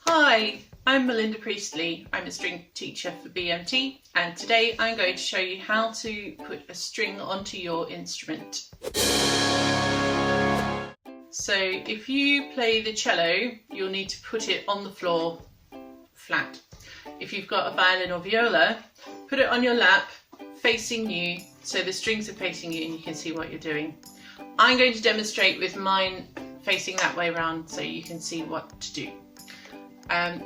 Hi, I'm Melinda Priestley. I'm a string teacher for BMT, and today I'm going to show you how to put a string onto your instrument. So if you play the cello, you'll need to put it on the floor flat. If you've got a violin or viola, put it on your lap facing you so the strings are facing you and you can see what you're doing. I'm going to demonstrate with mine facing that way around so you can see what to do.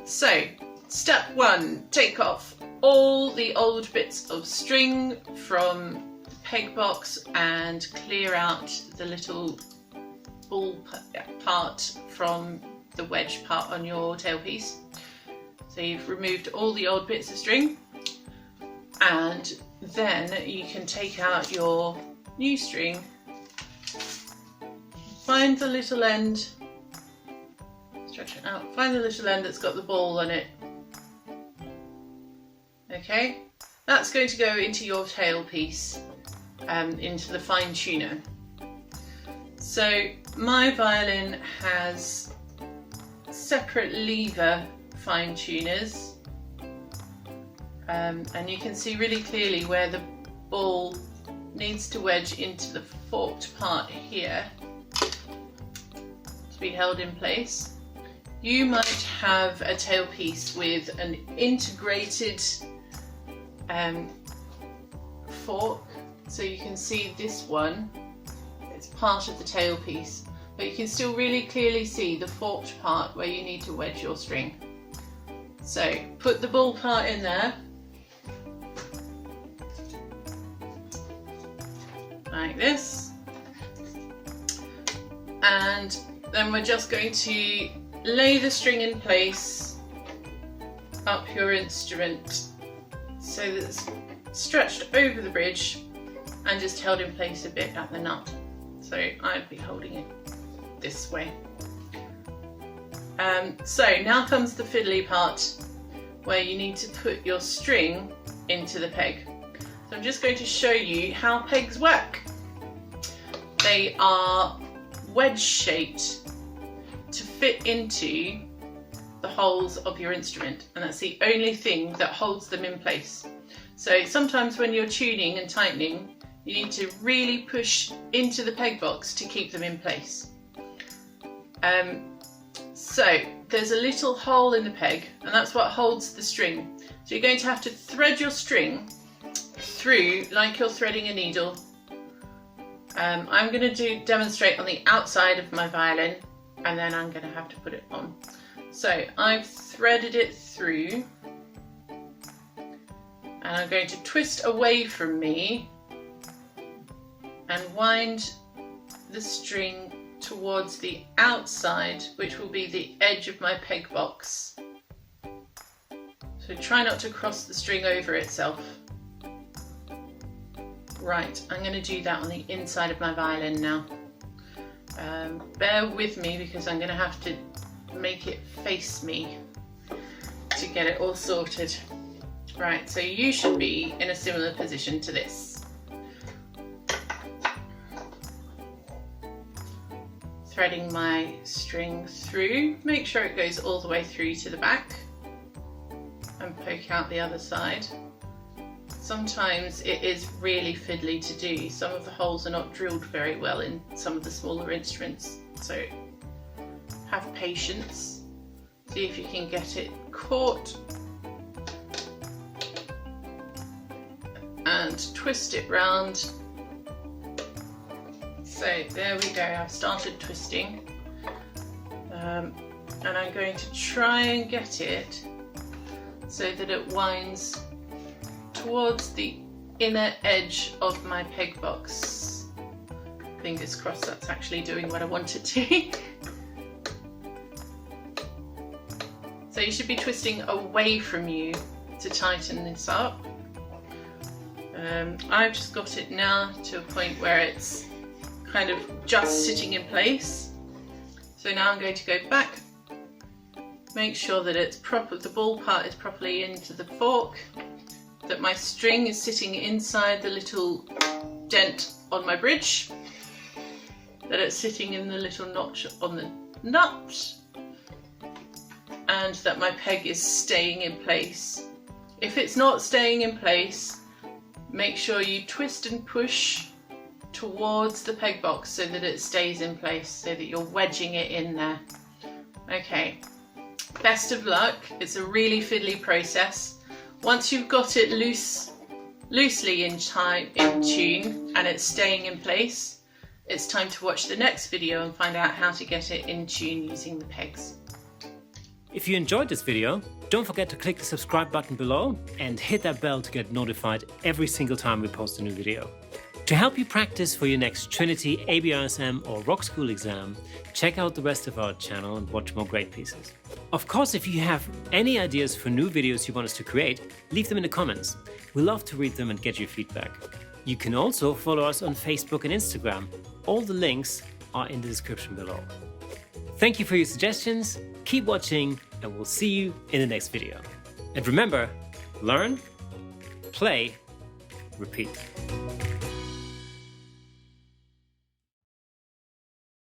So step one, take off all the old bits of string from the peg box and clear out the little ball part from the wedge part on your tailpiece. So you've removed all the old bits of string, and then you can take out your new string, find the little end, stretch it out, find the little end that's got the ball on it. Okay, that's going to go into your tailpiece, into the fine tuner. So my violin has separate lever fine tuners, and you can see really clearly where the ball needs to wedge into the forked part here to be held in place. You might have a tailpiece with an integrated fork, so you can see this one, it's part of the tailpiece, but you can still really clearly see the forked part where you need to wedge your string. So put the ball part in there, like this, and then we're just going to lay the string in place up your instrument so that it's stretched over the bridge and just held in place a bit at the nut. So I'd be holding it this way. So now comes the fiddly part where you need to put your string into the peg. So I'm just going to show you how pegs work. They are wedge shaped to fit into the holes of your instrument, and that's the only thing that holds them in place. So sometimes when you're tuning and tightening, you need to really push into the peg box to keep them in place. So there's a little hole in the peg, and that's what holds the string. So you're going to have to thread your string through like you're threading a needle. I'm going to demonstrate on the outside of my violin, and then I'm going to have to put it on. So I've threaded it through, and I'm going to twist away from me and wind the string towards the outside, which will be the edge of my peg box. So try not to cross the string over itself. Right, I'm going to do that on the inside of my violin now. Bear with me because I'm going to have to make it face me to get it all sorted. Right, so you should be in a similar position to this. Threading my string through, make sure it goes all the way through to the back, and poke out the other side. Sometimes it is really fiddly to do. Some of the holes are not drilled very well in some of the smaller instruments, so have patience. See if you can get it caught and twist it round. So there we go, I've started twisting, and I'm going to try and get it so that it winds towards the inner edge of my peg box. Fingers crossed that's actually doing what I want it to. So you should be twisting away from you to tighten this up. I've just got it now to a point where it's kind of just sitting in place. So now I'm going to go back, make sure that it's proper, the ball part is properly into the fork, that my string is sitting inside the little dent on my bridge, that it's sitting in the little notch on the nut, and that my peg is staying in place. If it's not staying in place, make sure you twist and push towards the peg box so that it stays in place, so that you're wedging it in there. Okay, best of luck. It's a really fiddly process. Once you've got it loosely in tune and it's staying in place, it's time to watch the next video and find out how to get it in tune using the pegs. If you enjoyed this video, don't forget to click the subscribe button below and hit that bell to get notified every single time we post a new video. To help you practice for your next Trinity, ABRSM or Rock School exam, check out the rest of our channel and watch more great pieces. Of course, if you have any ideas for new videos you want us to create, leave them in the comments. We love to read them and get your feedback. You can also follow us on Facebook and Instagram. All the links are in the description below. Thank you for your suggestions, keep watching, and we'll see you in the next video. And remember, learn, play, repeat.